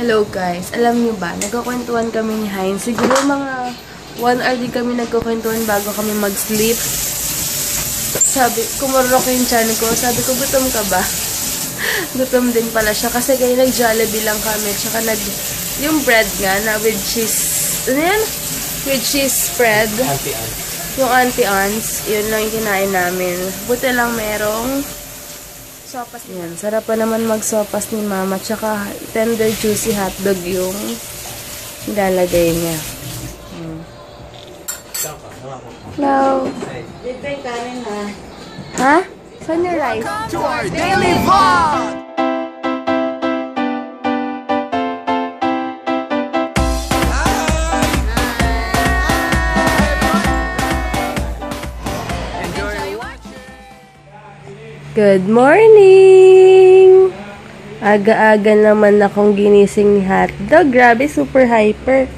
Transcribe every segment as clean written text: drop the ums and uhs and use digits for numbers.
Hello guys, alam niyo ba, nagkukwentuhan kami ni Heinz. Siguro mga 1 hour din kami nagkukwentuhan bago kami mag-sleep. Sabi, kumurok yung chan ko. Sabi ko, gutom ka ba? Gutom din pala siya kasi kaya nag-Jollibee lang kami. Tsaka yung bread nga na with cheese. Ano yan? With cheese spread. Auntie-Ans. Yung Auntie-Ans, yun lang yung kinain namin. Buti lang merong sopas. Yan, sarap pa naman mag-sopas ni Mama. Tsaka tender juicy hotdog yung nilalagay niya. Hello. Dito yung kanin ha. Ha? Saan yung rice? To our daily vlog! Good morning! Aga-aga naman akong ginising ni Hotdog. Grabe, super hyper.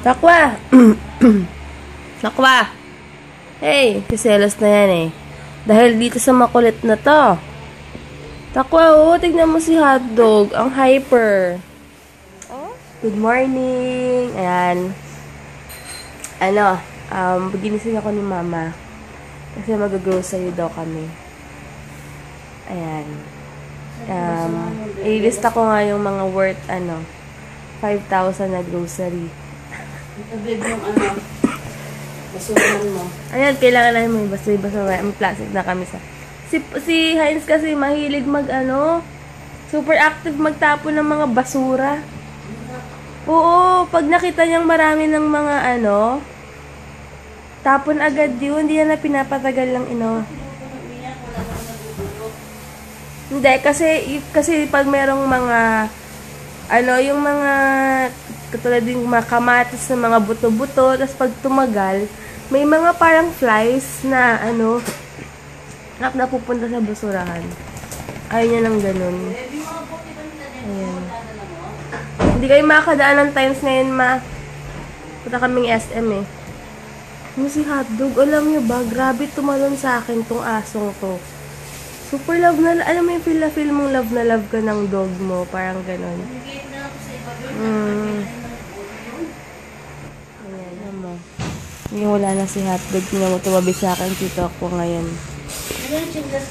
Takwa! Takwa! Hey, kiselos na yan eh. Dahil dito sa makulit na to. Takwa, oh, tignan mo si Hotdog. Ang hyper. Oh? Good morning! Ayan. Ginising ako ni Mama. Kasi mag-grocery daw kami. Ayan. Ilista ko nga yung mga worth, 5,000 na grocery. Ibig yung basuran mo. Ayan, kailangan namin may basura. May plastic na kami sa... Si Heinz kasi mahilig super active magtapon ng mga basura. Oo, pag nakita niyang marami ng mga tapon agad yun. Hindi na pinapatagal lang, Hindi, kasi pag merong mga, yung mga, katulad yung mga kamatis na mga buto-buto, tapos pag tumagal, may mga parang flies na, napupunta sa basurahan. Ayaw niya ng ganun. Ayan. Hindi kayo makakadaan ng times ngayon, Punta kaming SM eh. Yung si Hotdog, alam niyo ba, grabe tumalon sa akin tong asong to. Super love na, alam mo yung feel mong love na love ka ng dog mo. Parang ganon. Ayan, alam mo. Yung wala na si Hotdog, mo tumabi sa akin, tito ako ngayon.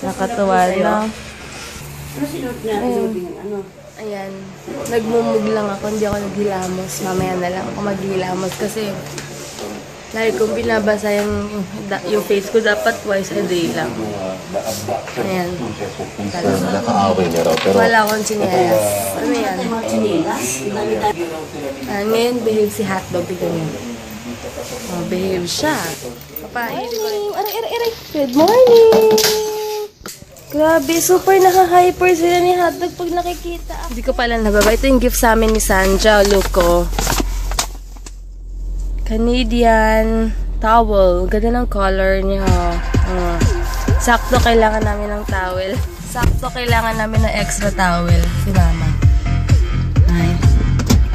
Nakatuwa na. Ano sinuot niya? Ayan. Nagmumug lang ako, hindi ako naghilamos. Mamaya na lang ako maghilamos kasi lagi kong binabasa yung face ko dapat twice a day lang. Ayan. Wala akong chinelas. Ano yan? Ngayon, behave si Hotdog. Tignan niyo. Behave siya. Morning! Aray! Good morning! Grabe, super naka-hyper sila ni Hotdog pag nakikita. Hindi ko pala nababa. Ito yung gift sa amin ni Sanja. Look ko. Canadian towel. Ganda ng color niya. Sakto kailangan namin ng towel. Sakto kailangan namin ng extra towel. Si Mama. Hi.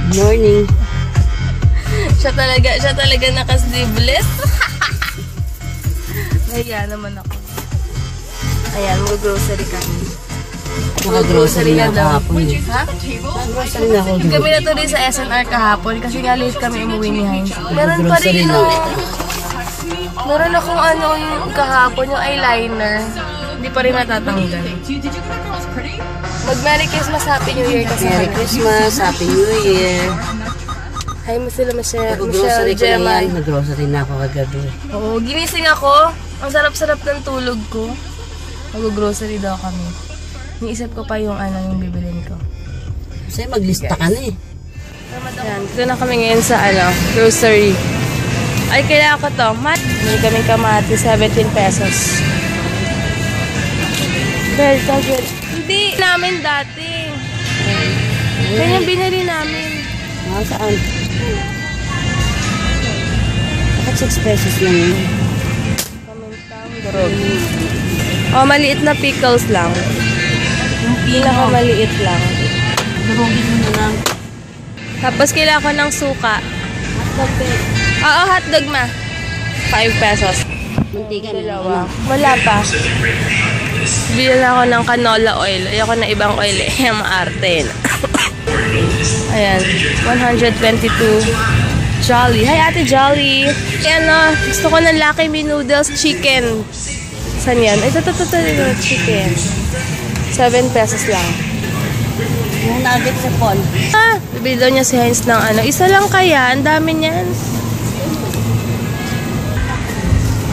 Good morning. Siya talaga naka-sleeveless. Nahiya naman ako. Ayan, mag-grocery kami. Naka-grocery na kahapon. Ha? Naka-grocery na ako. Kami na tuloy sa SNR kahapon kasi nga late kami umuwi ni Heinz. Meron pa rin meron akong yung kahapon, yung eyeliner. Hindi pa rin natatanggal. Mag-Merry Christmas, Happy New Year kasi. Merry Christmas, Happy New Year. Hi mo sila, Michelle Nag-grocery ko na yan. Gemma. Nag-grocery na ako kagabi. Oo, ginising ako. Ang sarap-sarap ng tulog ko. Mag-grocery daw kami. Niisip ko pa yung bibilin ko. Kasi maglista ka na eh. Ayan, dito na kami ngayon sa grocery. Ay, kailangan ko to. May kaming kamati, 17 pesos. Well, good. Hindi namin dati. Yan yung binili namin. Saan? Bakit 6 pesos lang yun? Pamintang durog. Oh, maliit na pickles lang. Maliit lang. Durugin mo na lang. Tapos kailangan ko ng suka. Oo, hotdog 5 pesos. Mantika na. Dalawa. Wala pa. Bili na ako ng canola oil. Ayoko na ibang oil eh. Maarte. Ayan, 122. Jolly. Hi, Ate Jolly. Ayan, gusto ko ng Lucky Me Noodles Chicken. Saan yan? Ito, chicken. 7 pesos lang. Yung nugget sa Paul. Bibili daw niya si Heinz ng ano. Isa lang kaya? Ang dami niyan.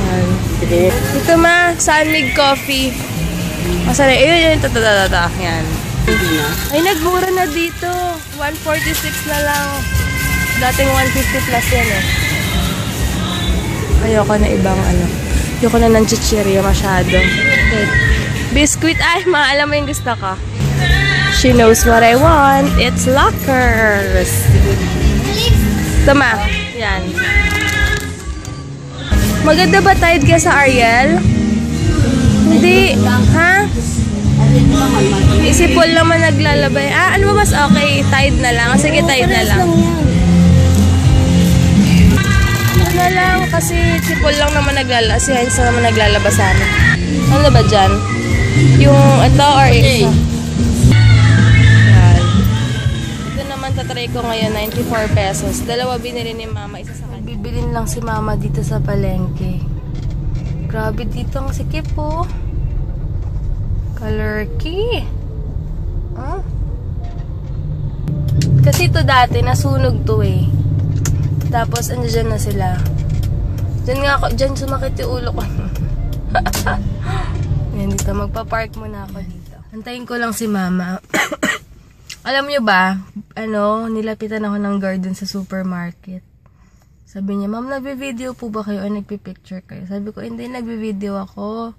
Ayan. Ito Sunmig Coffee. Masarap. Ayun, ito. Yan. Ay, nagmura na dito. 146 na lang. Dating 150 plus yan eh. Ayoko na ibang ano. Ayoko na ng chichirya masyado. Biscuit. Ay, alam mo yung gusto ko. She knows what I want. It's lockers. Tama. Yan. Maganda ba tide ka sa Ariel? Hindi. Ha? Isipol naman naglalabay. Ano ba mas okay? Tide na lang. Sige, tide na lang. Na lang kasi sipol lang naman naglalabas. Si Heinz naman naglalabas sa amin. Ano ba dyan? Yung ito or isa? Yan. Ito naman tatry ko ngayon 94 pesos. Dalawa binili ni mama. Isa sa kanya. Bibilin lang si mama dito sa palengke. Grabe dito ang sikip po. Color key. Huh? Kasi ito dati nasunog to eh. Tapos andyan na sila. Diyan sumakit yung ulo ko. Yan dito, magpa-park muna ako dito. Antayin ko lang si mama. Alam nyo ba, nilapitan ako ng garden sa supermarket. Sabi niya, ma'am, nagbe-video po ba kayo o nagpi-picture kayo? Sabi ko, hindi, nagbe-video ako.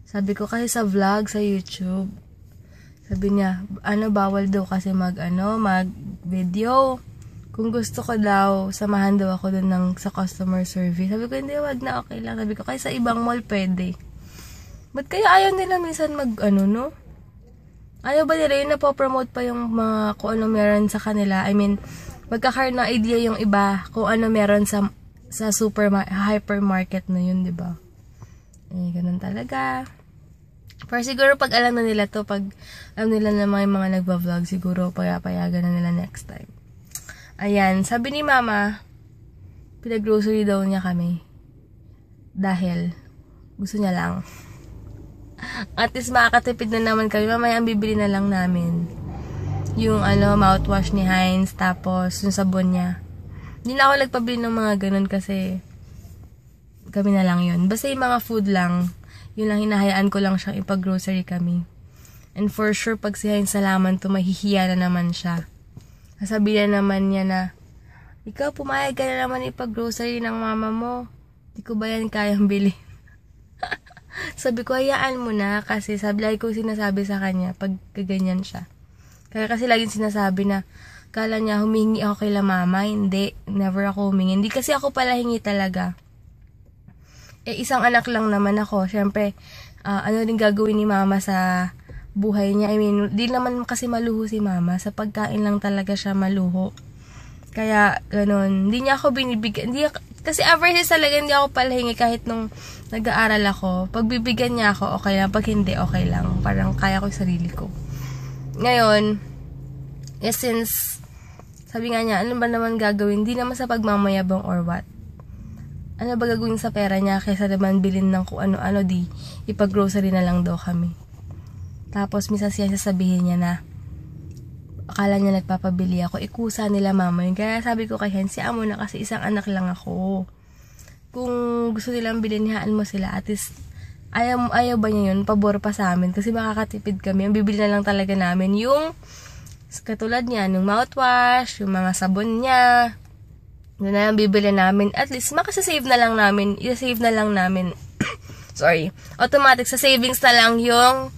Sabi ko, kasi sa vlog sa YouTube. Sabi niya, bawal daw kasi mag-video. Kung gusto ko daw, samahan daw ako dun sa customer service. Sabi ko, hindi, wag na, okay lang. Sabi ko, kaya sa ibang mall, pwede. Ba't kaya ayaw nila minsan no? Ayaw ba nila yun napopromote pa yung mga kung ano meron sa kanila? I mean, magkakaroon na idea yung iba kung ano meron sa hypermarket na yun, di ba? Eh, ganun talaga. Pero siguro pag alam na nila to, pag alam nila na may mga nagba-vlog, siguro payagan na nila next time. Ayan, sabi ni mama, pinag-grocery daw niya kami. Dahil, gusto niya lang. At least makakatipid na naman kami. Mamaya ang bibili na lang namin. Yung mouthwash ni Heinz, tapos yung sabon niya. Hindi na ako nagpabili ng mga ganun kasi kami na lang yun. Basta yung mga food lang, yun lang hinahayaan ko lang siyang ipag-grocery kami. And for sure, pag si Heinz nalaman to, mahihiya na naman siya. Sasabihin naman niya na, ikaw pumayag ka na naman ipag-grocery ng mama mo. Di ko ba yan kayang bili? Sabi ko, hayaan mo na kasi lagi ko sinasabi sa kanya pag kaganyan siya. Kaya kasi laging sinasabi na, kala niya humingi ako kay la mama. Hindi, never ako humingi. Hindi kasi ako pala hingi talaga. Isang anak lang naman ako. Siyempre, ano din gagawin ni mama sa buhay niya. I mean, di naman kasi maluho si mama. Sa pagkain lang talaga siya maluho. Kaya, ganun. Hindi niya ako binibigyan. Kasi ever since talaga hindi ako palahingi kahit nung nag-aaral ako. Pag bibigyan niya ako, okay lang. Pag hindi, okay lang. Parang kaya ko yung sarili ko. Ngayon, since, sabi nga niya, ano ba naman gagawin? Hindi naman sa pagmamayabang or what. Ano ba gagawin sa pera niya kaysa naman bilhin ng kung ano-ano ipag-grocery na lang daw kami. Tapos, minsan siya sasabihin niya na, akala niya nagpapabili ako, ikusa nila mama yun. Kaya sabi ko kay Heinz, siya mo na kasi isang anak lang ako. Kung gusto nilang bilhin, haan mo sila. At least, ayaw ba niya yun? Pabor pa sa amin. Kasi makakatipid kami. Ang bibili na lang talaga namin yung, katulad niya, yung mouthwash, yung mga sabon niya. Yun na lang bibili namin. At least, makasasave na lang namin. I-save na lang namin. Sorry. Automatic, sa savings na lang yung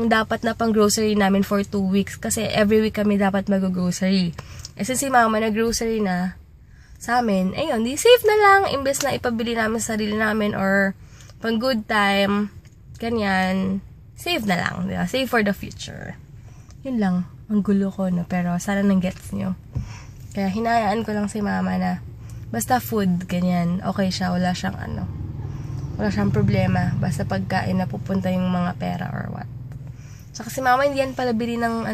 dapat na pang grocery namin for 2 weeks. Kasi every week kami dapat mag-grocery. Since si mama nag-grocery na sa amin, ayun, di save na lang. Imbes na ipabili namin sa sarili namin or pang good time, ganyan, save na lang. Diba? Save for the future. Yun lang. Ang gulo ko, no? Pero sana nang gets nyo. Kaya hinayaan ko lang si mama na basta food, ganyan, okay siya. Wala siyang problema. Basta pagkain na pupunta yung mga pera or what. So, kasi mama, hindi yan pala bili ng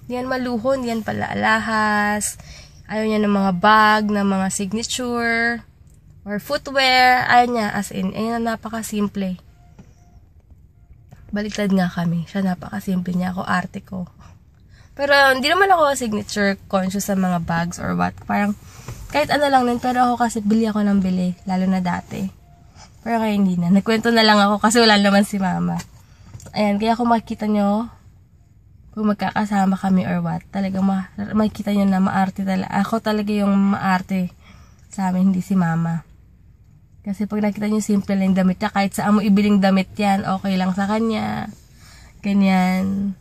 Hindi yan maluho, hindi yan pala alahas. Ayaw niya ng mga bag, ng mga signature, or footwear. Ayaw niya, as in, ayun na napaka-simple. Baliktad nga kami. Siya napaka-simple niya, ako arte ko. Pero hindi naman ako signature conscious sa mga bags or what. Parang, kahit ano lang din, pero ako kasi bili ako ng bili, lalo na dati. Pero kaya hindi na. Nagkwento na lang ako kasi wala naman si mama. Ayan, kaya kung makikita nyo, kung magkakasama kami or what, talagang makikita nyo na maarte talaga. Ako talaga yung maarte sa amin, hindi si mama. Kasi pag nakita nyo simple lang damit niya, kahit saan mo ibiling damit yan, okay lang sa kanya. Ganyan.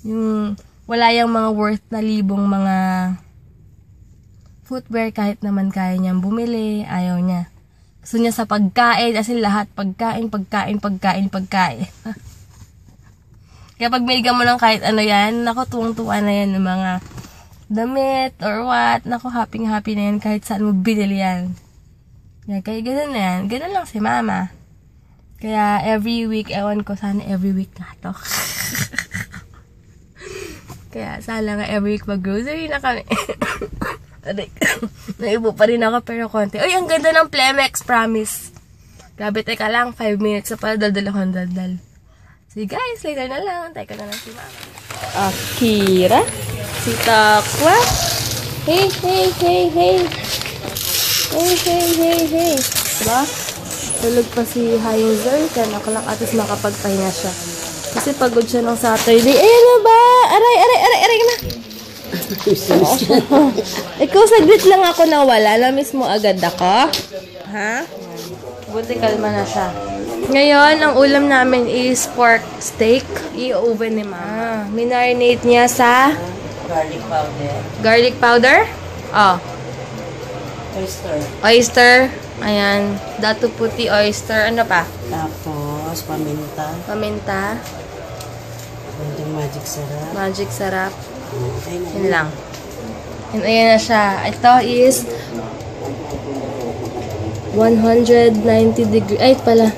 Yung, wala yung mga worth na libong mga footwear, kahit naman kaya niyang bumili, ayaw niya. Gusto niya sa pagkain, as in lahat, pagkain. Kaya pag binigyan mo ng kahit ano yan, naku, tuwang-tuwa na yan ng mga damit or what. Naku, happy-happy na yan kahit saan mo binili yan. Kaya ganun na yan. Ganun lang si mama. Kaya every week, ewan ko, sana every week nga to. Kaya sana nga every week mag-grocery na kami. Naibo pa rin ako pero konti. Uy, ang ganda ng Plemex, promise. Grabe, teka lang, 5 minutes na pala, daldal akong daldal. So guys, later na lang. Antay ko na lang si mama. Akira. Si Takwa. Hey. Diba? Tulog pa si Heinzer. 10 o'clock at least makapagpahinga siya. Kasi pagod siya ng Saturday. Ano ba? Aray na. Ikaw, saglit lang ako nawala. Na-miss mo agad ako? Ha? Buti kalma na siya. Ngayon, ang ulam namin is pork steak. I-oven ni mama. Minarinate niya sa Garlic powder. garlic powder. Oh. Oyster. Ayan. Dato puti oyster. Ano pa? Tapos, paminta. Kunting magic sarap. Okay na. Yun lang. And ayan na siya. Ito is 190 degrees. Ay, pala.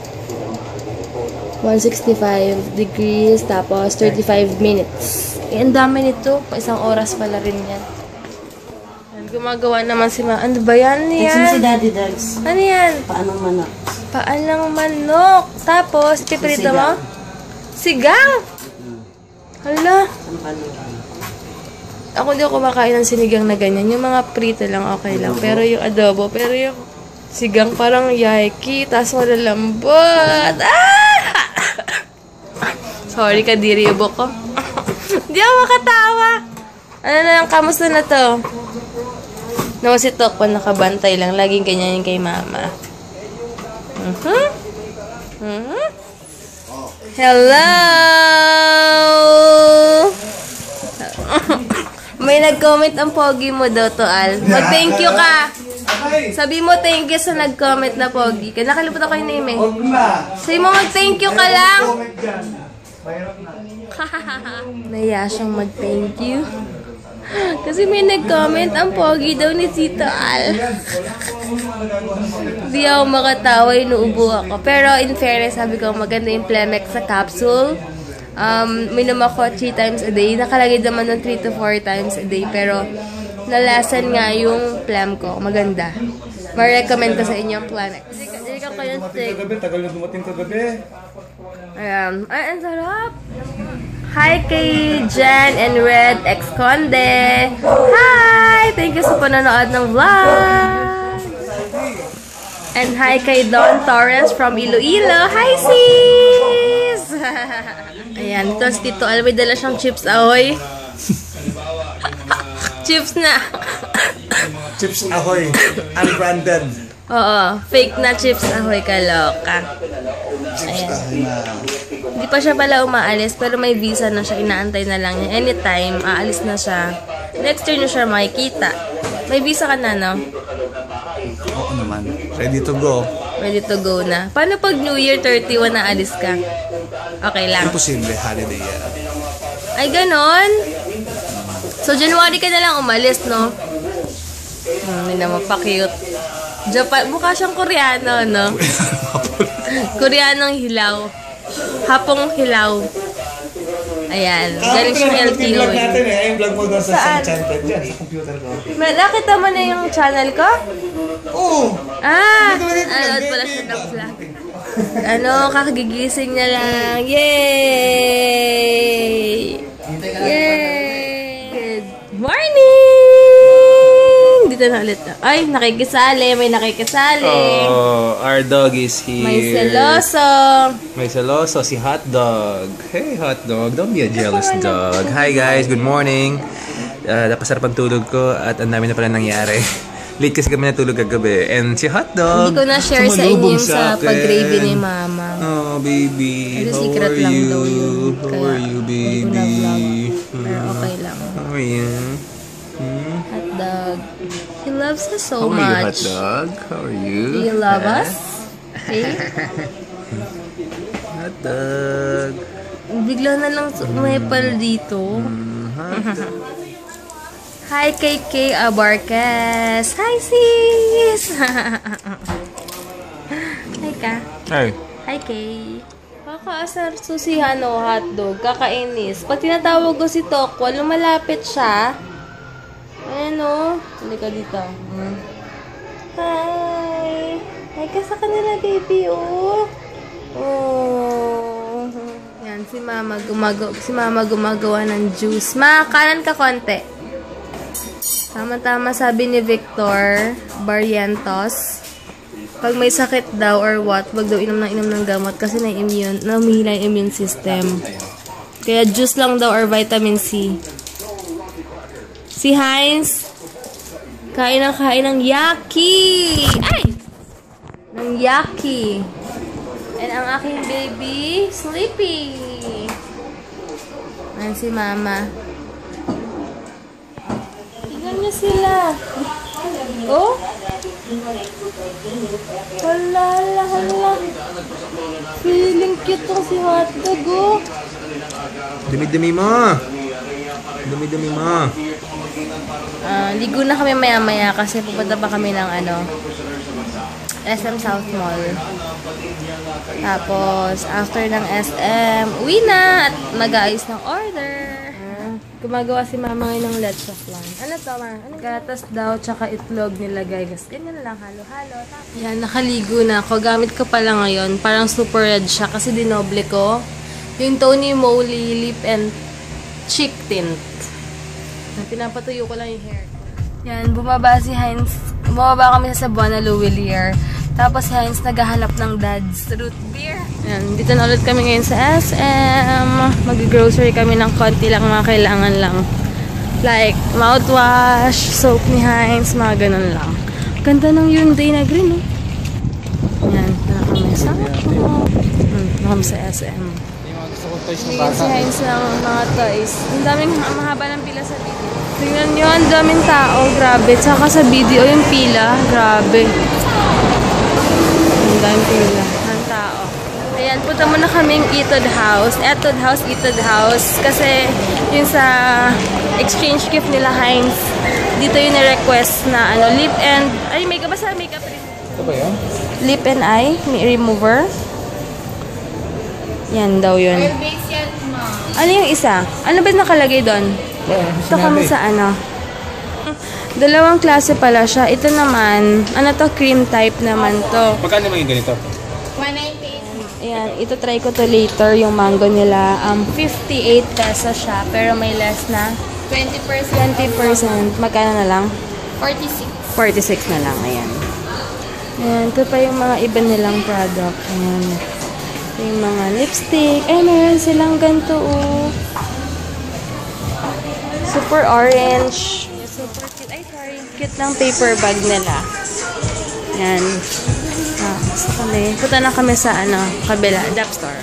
165 degrees. Tapos, 35 minutes. Eh, ang dami nito. Isang oras pala rin yan. Gumagawa naman si Ma. Ano ba yan? Ano yan? Si Daddy Dogs. Ano yan? Paanong manok? Paanang manok. Tapos, piprito mo? Sigang! Hala. Ang manok. Ako hindi ako kumakain ng sinigang na ganyan. Yung mga prito lang, okay lang. Pero yung adobo, pero yung sigang parang yaki, tapos malalambot. Sorry, kadiri yung buko. Hindi ako makatawa. Ano na lang, kamusta na to? Naman si Tokpo nakabantay lang. Laging ganyan yung kay mama. Hello! May nag-comment ang pogi mo daw to, Al. Mag-thank you ka. Sabi mo thank you sa nag-comment na pogi ka. Nakalimutan ko yung name eh. Sabi mo mag-thank you ka lang. Naya siyang mag-thank you. Kasi may nag-comment ang pogi daw ni Tito Al. Di ako makatawa, inuubo ako. Pero in fairness, sabi ko maganda yung Plemex sa capsule. Minom ako 3 times a day. Nakalagay naman ng 3 to 4 times a day. Pero nalasan nga yung Plem ko. Maganda. Ma-recommend ko sa inyo ang Plemex. Hindi ka kayo stick. Tagal na dumating kagabi. Ayan. Ay, ang sarap! Hi kay Jen and Red X Conde. Hi! Thank you sa panonood ng vlog. And hi kay Don Torres from Iloilo. Hi sis! Ayan, ito si Tito Al. May dala siyang chips ahoy. Chips na. Chips Ahoy. Unbranded. Oo, fake na chips ahoy, kaloka. Ayan. Hindi pa siya pala umaalis, pero may visa na siya. Inaantay na lang niya. Anytime, aalis na siya. Next year na siya makikita. May visa ka na, no? Oo naman. Ready to go. Ready to go na. Paano pag New Year 31 na alis ka? Okay lang. Imposible. Holiday yan. Ay, ganon? So, January ka na lang umalis, no? Hindi naman pa cute. Japan, mukha siyang Koreano, no? Koreanong hilaw. Hapong hilaw. Ayan, galing siyang Yung LTO. vlog natin eh. Yung vlog mo doon sa Saan? Enchanted. Yan, sa computer ko. Nakita mo na yung channel ko? Oo! Anood pala siya ng vlog. Kakagigising niya lang. Yay! Yay! Good morning! Dito na ulit. Ay, nakikisali. May nakikisali. Oh, our dog is here. May seloso. May seloso, si Hotdog. Hey, Hotdog, don't be a jealous dog. Hi guys, good morning. Napasarap ang tulog ko at ang dami na pala nangyari. Late kasi kami natulog kagabi. And si Hotdog, Hindi ko na-share sa inyo sumalubong yung sa akin. pag-gravy ni Mama. Oh, baby. Pero How secret are lang you? daw yun. How Kaya are you, hindi ko baby? na-vlog. Pero okay lang. How are you? Hotdog. He loves us so How are you, much. Hotdog? How are you? Do you love us? Okay? Hotdog. Bigla na lang umepal dito. Hi, KK Abarques. Hi, sis! Hi, ka. Hey. Hi, Kay. Kakaasar susihan o hotdog. Kakainis. Pag tinatawag ko si Tokwa, lumalapit siya. Ayan o. Hindi ka dito. Hi! Hi ka sa kanila, baby, oh. Oh. Yan, si Mama gumagawa ng juice. Ma, kanan ka konti. Tama-tama sabi ni Victor Barrientos, pag may sakit daw or what, wag daw inom ng gamot kasi namihila yung immune system. Kaya juice lang daw or vitamin C. Si Heinz, kain ng yaki! Ay! Ng yaki. And ang aking baby, sleepy. Ayan si Mama. Tignan niyo sila. Oh? Hala. Feeling cute tong si Hotdog, oh. Dumi-dumi mo. Ligo na kami maya-maya kasi pupunta pa kami ng SM South Mall. Tapos, after ng SM, uwi na at mag-aayos ng order. Gumagawa si Mama ngayon ng leche flan. Ano to, Ma? Gatas daw, tsaka itlog nilagay. Ganyan lang, halo-halo. Yan, nakaligo na ako. Gamit ko pala ngayon. Parang super red siya kasi dinoble ko. Yung Tony Moly Lip and Cheek Tint. Pinapatuyo ko lang yung hair ko. Yan, bumaba si Heinz. Bumaba kami sa Buona Luwilier. Tapos si Heinz naghahanap ng Dad's Root Beer. Yan, dito na ulit kami ngayon sa SM. Mag-grocery kami ng konti lang, mga kailangan lang. Like, mouthwash, soap ni Heinz, mga ganun lang. Ganda ng Hyundai na green, oh. Yan, na kami sa kami sa SM. Tingin si Heinz ng mga toys. Ang daming mahaba ng pila sa video. Tingnan nyo, ang daming tao. Grabe. Tsaka sa video, yung pila. Grabe. Ang daming pila ng tao. Ayan, punta muna kaming Etude House. Etude House. Kasi yung sa exchange gift nila, Heinz, dito yung na-request na lip and... Ay, makeup. Basta makeup remover. Ito ba yun? Lip and eye remover. Yan daw yun. Ano yung isa? Ano ba nakalagay doon? Ito kami sa dalawang klase pala siya. Ito naman, cream type naman to. Magkano yung ganito? 198. Ayan, ito try ko to later, yung mango nila. 58 pesos siya, pero may less na 20%. Magkano na lang? 46. 46 na lang, ayan. Ayan, ito pa yung mga iba nilang product. Ayan. Yung mga lipstick. Ay, meron silang ganito, oh. Super orange. Super cute. Ay, sorry. Cute ng paper bag nila. Yan. Punta na kami sa, kabila. Dap store.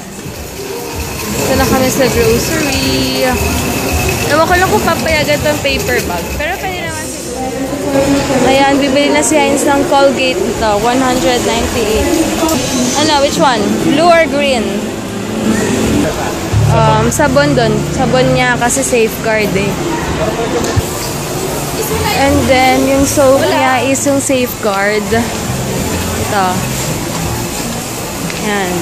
Punta na kami sa grocery. Ewan ko lang kung papayagan itong paper bag. Pero pwede naman siguro. Ayan, bibili na si Heinz ng Colgate ito. 198. Which one? Blue or green? Sabon doon. Sabon niya kasi safeguard eh. And then, yung soap niya is yung safeguard. Ito. Yan.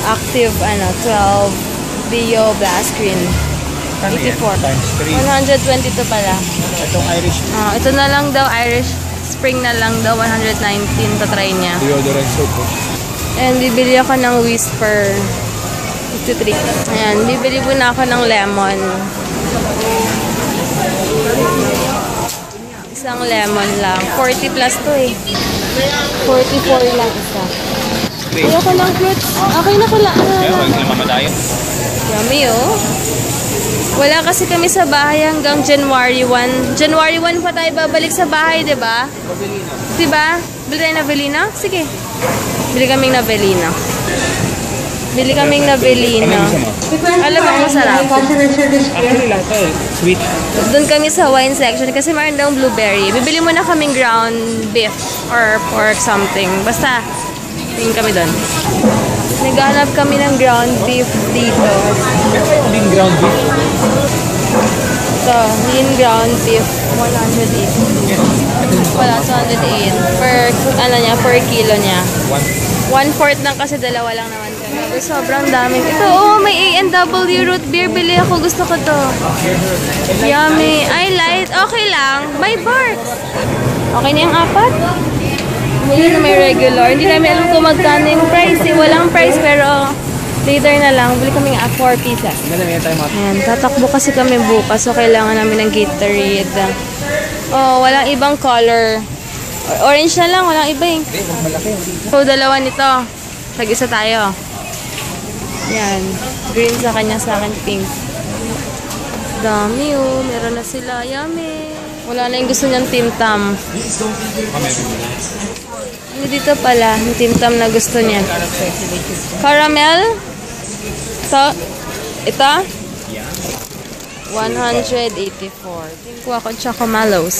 Active, 12. Dio Blast Screen. 84. Times 3. 122 pala. Itong Irish Ito na lang daw, Irish Spring na lang daw, 119 to try niya. deodorant soap. And bibili ako ng Whisper 53. Ayan, bibili po na ako ng lemon. Isang lemon lang. 40 plus to eh. 44 lang isa. Ayoko ng fruits. Okay na pala. Huwag na mamadayo. Yummy oh. Wala kasi kami sa bahay hanggang January 1. January 1 pa tayo babalik sa bahay, diba? Diba? Bili tayo na Avelina? Sige. Bili kaming na Avelina. Bili kaming na Avelina. Alam mo masarap. Actually, lahat to. Sweet. Doon kami sa wine section kasi mayroon daw blueberry. Bibili muna kaming ground beef or pork something. Basta, tingin kami doon. Naghanap kami ng ground beef dito. Lean ground beef. Ito, lean ground beef, 108. Wala, 208. Per kilo niya. 1/4 lang kasi dalawa lang naman kami. Pero sobrang daming. Ito, may A&W root beer. Bili ako. Gusto ko to. Yummy. Ay, light. Okay lang. May barks. Okay na yung 4? Bili na may regular. Hindi namin alam kung magkano yung price. Walang price pero later na lang. Bili kami 4 pieces. Ayan, tatakbo kasi kami bukas. So, kailangan namin ng Gatorade. Oh, walang ibang color. Orange na lang. Walang iba eh. So, dalawa nito. Tag-isa tayo. Yan. Green sa kanya, sa akin pink. Dami oh. Meron na sila. Yummy. Wala na yung gusto niyang Tim Tam. Dito pala, yung Tim Tam na gusto niya. Caramel? Ito? 184. Kuha ko Chocomalos.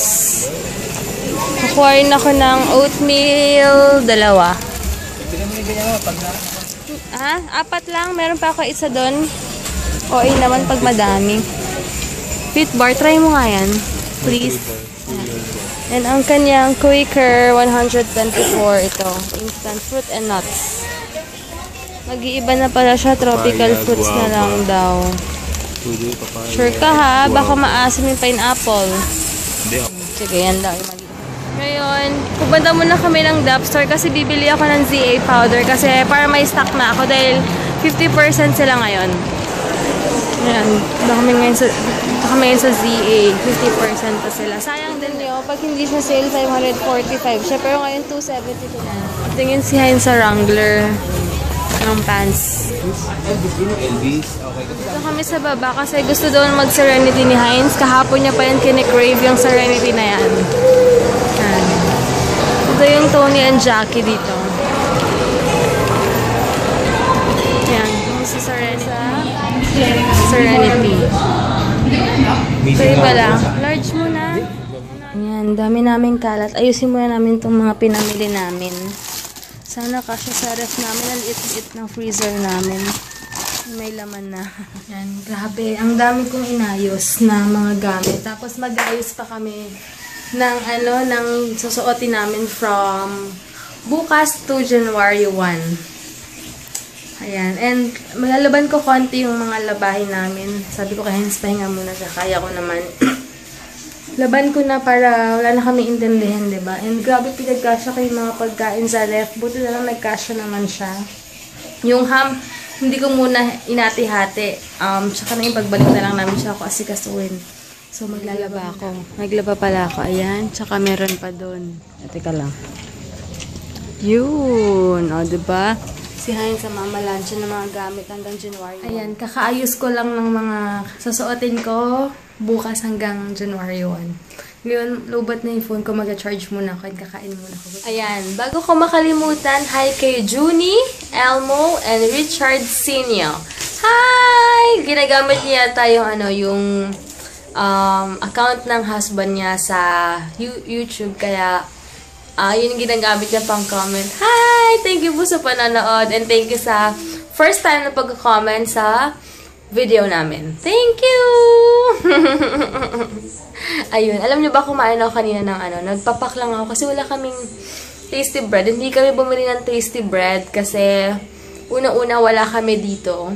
Kukuha rin ako ng oatmeal, 2. Ah, 4 lang. Meron pa ako isa doon. Okay naman pag madami. Fit bar, try mo nga yan. Please. And ang kanyang Quaker 124 ito. Instant fruit and nuts. Mag-iiba na pala siya. Tropical fruits na lang daw. Sure ka ha? Baka maasim yung pineapple. Sige, yan daw. Ngayon, pupunta muna kami ng Dap Store kasi bibili ako ng ZA powder kasi para may stock na ako dahil 50% sila ngayon. Ayan, dito kami ngayon sa ZA. 50% pa sila. Sayang din yun. Pag hindi siya sale, 545 siya. Pero ngayon, 272 na. Tingin si Hein sa Wrangler ng pants. Dito kami sa baba kasi gusto doon mag-Serenity ni Heinz. Kahapon niya pa yan kine-crave yung Serenity na yan. Ayan. Ito yung Tony and Jackie dito. Ayan. Yung si Serenity. Ito yung pala. Large muna. Ayan. Dami naming kalat. Ayusin muna namin itong mga pinamili namin. Sana kasya sa ref namin. Ang liit-liit ng freezer namin. May laman na. Yan, grabe. Ang dami kong inayos na mga gamit. Tapos mag-ayos pa kami ng ng susuotin namin from bukas to January 1. Ayan. And malalaban ko konti yung mga labahin namin. Sabi ko kay Hens, pahinga muna siya. Kaya ko naman. Laban ko na para wala na kami intindihan, diba? And grabe pinagkasya ko yung mga pagkain sa ref. Buti na lang nagkasya naman siya. Yung ham, hindi ko muna inati-hati. Tsaka na yung pagbalik na lang namin siya ako asikasuin. So, maglalaba ako. Naglaba pala ako. Ayan. Tsaka meron pa doon. Teka lang. Yun. O, diba? Si Hein sa mamalansya ng mga gamit hanggang January 1. Ayan. Kakaayos ko lang ng mga sasuotin ko bukas hanggang January 1. Ngayon, lobat na yung phone ko. Mag-charge muna ako. Kakain muna ako. Ayan. Bago ko makalimutan, hi kay Junie, Elmo, and Richard Sinio. Hi! Ginagamit niya yata yung account ng husband niya sa YouTube. Kaya, yun yung ginagamit niya pang comment. Hi! Thank you po sa pananood. And thank you sa first time na pag-comment sa video namin. Thank you! Ayun, alam niyo ba kumain ako kanina ng nagpapak lang ako kasi wala kaming tasty bread. Hindi kami bumili ng tasty bread kasi unang-una wala kami dito.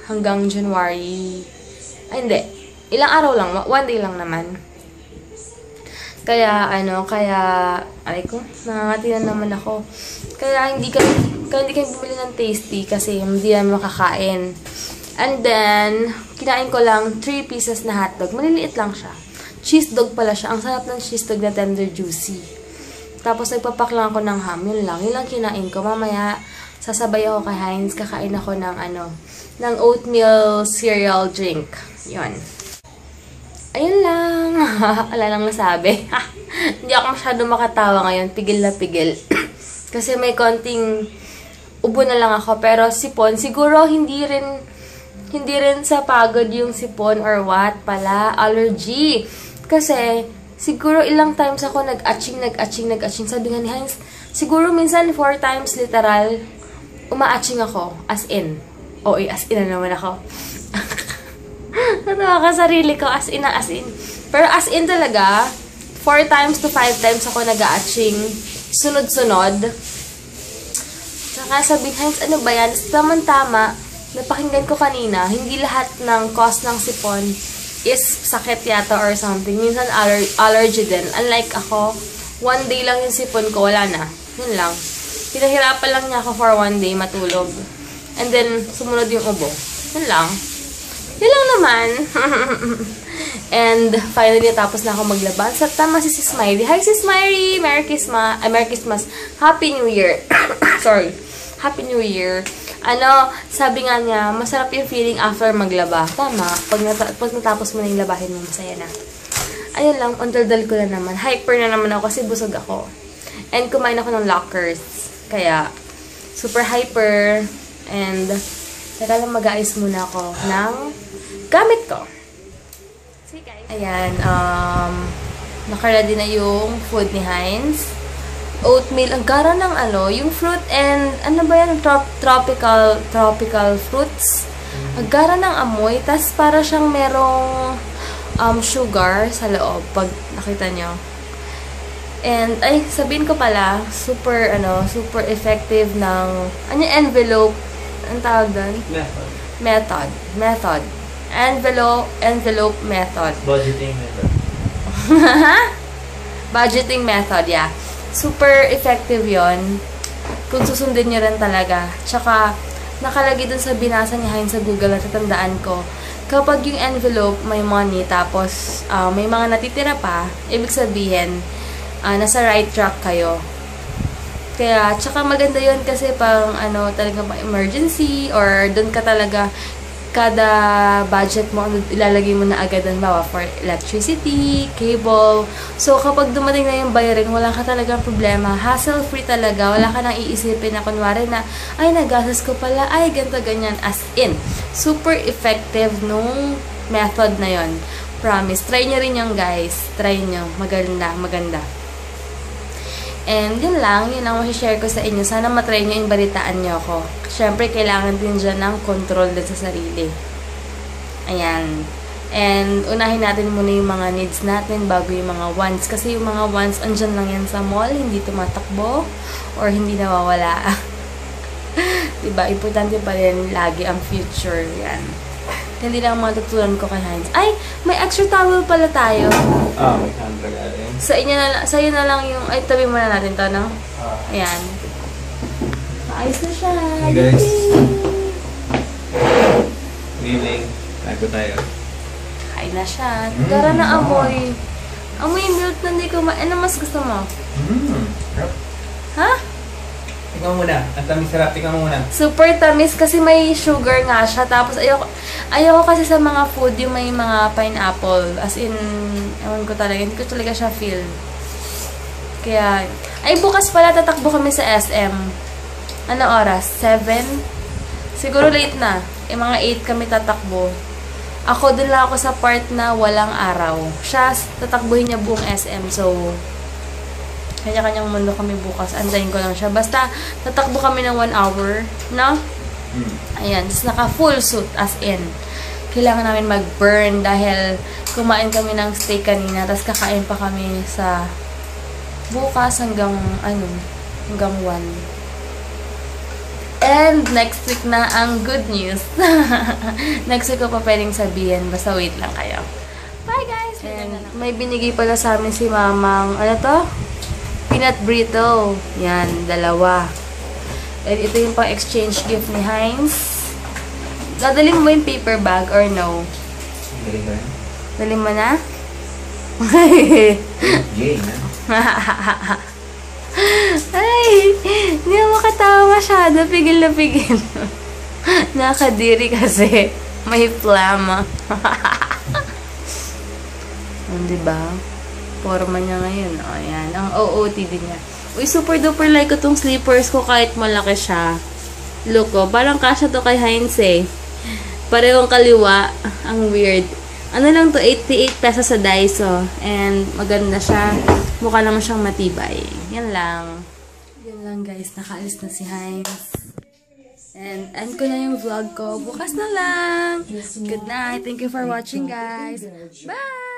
hanggang January. Ay, hindi. Ilang araw lang. 1 day lang naman. Kaya, aray ko, nangangati na naman ako. Kaya hindi kami bumili ng tasty kasi hindi namin makakain. And then, kinain ko lang 3 pieces na hotdog. Maliliit lang siya. Cheese dog pala siya. Ang sarap ng cheese dog na tender juicy. Tapos, nagpapak lang ako ng ham. Yun lang kinain ko. Mamaya, sasabay ako kay Heinz. Kakain ako ng oatmeal cereal drink. Yun. Ayun lang. Wala lang nasabi. Hindi ako masyado makatawa ngayon. Pigil na pigil. Kasi may konting ubo na lang ako. Pero sipon, siguro hindi rin sa pagod yung sipon or what pala. Allergy. Kasi, siguro ilang times ako nag-atching. Sabi nga ni Heinz, siguro minsan 4 times literal, uma-atching ako. As in. As in na naman ako. Natawa ka sarili ko. As in. Pero as in talaga, 4 times to 5 times ako nag-atching. Sunod-sunod. Saka sabi, Heinz, ano ba yan? Tama-tama, napakinggan ko kanina, hindi lahat ng cause ng sipon is sakit yata or something. Minsan allergy din. Unlike ako, 1 day lang yung sipon ko, wala na. Yun lang. Pinahirapan lang niya ako for 1 day matulog. And then, sumunod yung ubo. Yun lang. Yun lang naman. And finally, tapos na ako maglaba. Sa tama si Sis Smiley. Hi, Sis Smiley! Merry Christmas. Happy New Year. Sorry. Happy New Year. Sabi nga niya, masarap yung feeling after maglaba. Tama. Pag natapos mo na yung labahin mo, masaya na. Ayun lang, underdal ko na naman. Hyper na naman ako kasi busog ako. And kumain ako ng lockers. Kaya, super hyper. And, teka lang, mag-aayos muna ako ng gamit ko. See guys. Ayan, naka-ready na yung food ni Heinz. Oatmeal, ang gara ng yung fruit and, ano ba yan, tropical fruits. Ang gara ng amoy, tas para siyang merong sugar sa loob, pag nakita nyo. And, sabihin ko pala, super effective ng, envelope, ang tawag doon? Method. Envelope method. Budgeting method. Budgeting method, yeah. Super effective yon kung susundin nyo rin talaga. Tsaka, nakalagay dun sa binasa ni Heinz sa Google at tatandaan ko, kapag yung envelope may money, tapos may mga natitira pa, ibig sabihin, nasa right track kayo. Kaya, tsaka maganda yon kasi pang, talaga pang emergency, or dun ka talaga, kada budget mo, ilalagay mo na agad ang bawa for electricity, cable. So, kapag dumating na yung bayarin, wala ka talagang problema. Hassle-free talaga. Wala ka nang iisipin na kunwari na, nagastos ko pala, ganito, ganyan. As in, super effective nung method na yon. Promise. Try nyo rin yung guys. Try nyo. Maganda. And yun lang share ko sa inyo. Sana matry nyo yung balitaan nyo ako. Siyempre, kailangan din dyan ng control din sa sarili. Ayan. And unahin natin muna yung mga needs natin bago yung mga wants. Kasi yung mga wants, andyan lang yan sa mall, hindi tumatakbo, or hindi nawawala. Diba? Importante pa rin lagi ang future. Yan. Hindi lang matutunan ko kay Heinz. May extra towel pala tayo. May handbag alin. Sa iyo na lang yung, tabi muna natin to, no? Ayan. Ayos na siya. Hey guys. Good evening. Tago tayo. Kain na siya. Gara na amoy. Amoy milk na hindi ko ano mas gusto mo? Ha? Ikaw muna. Ang tamis sarap. Ikaw muna. Super tamis kasi may sugar nga siya. Tapos ayoko kasi sa mga food yung may mga pineapple. As in, ewan ko talaga. Hindi ko talaga siya feel. Kaya, bukas pala tatakbo kami sa SM. Ano oras? 7? Siguro late na. Mga 8 kami tatakbo. Ako, dun lang ako sa part na walang araw. Siya, tatakbuhin niya buong SM. So, kanya-kanyang mundo kami bukas. Andayin ko lang siya. Basta, tatakbo kami ng 1 hour. No? Ayan. Tapos naka-full suit. As in. Kailangan namin mag-burn dahil kumain kami ng steak kanina. Tapos kakain pa kami sa bukas hanggang 1. And next week na ang good news. Next week ko pa pwedeng sabihin. Basta wait lang kayo. Bye guys! And may binigay pala sa amin si mamang, ano to? Peanut burrito. Yan, 2. And ito yung pang exchange gift ni Heinz. Dadalhin mo yung paper bag or no? Galing ba yan? Dalhin mo na? Jay, na? Ay! Hindi ako makatawa masyado. Pigil na pigil. Nakadiri kasi. May flama. Diba? Forma niya ngayon. O, ayan. Ang OOTD niya. Uy, super duper like ko tong slippers ko kahit malaki siya. Look ko. Parang kasha to kay Heinz eh. Parehong kaliwa. Ang weird. Ano lang to, 88 pesos sa Daiso. And maganda siya. Mukha naman siyang matibay. Yan lang. Yan lang guys. Nakaalis na si Heinz. And end ko na yung vlog ko. Bukas na lang. Good night. Thank you for watching guys. Bye!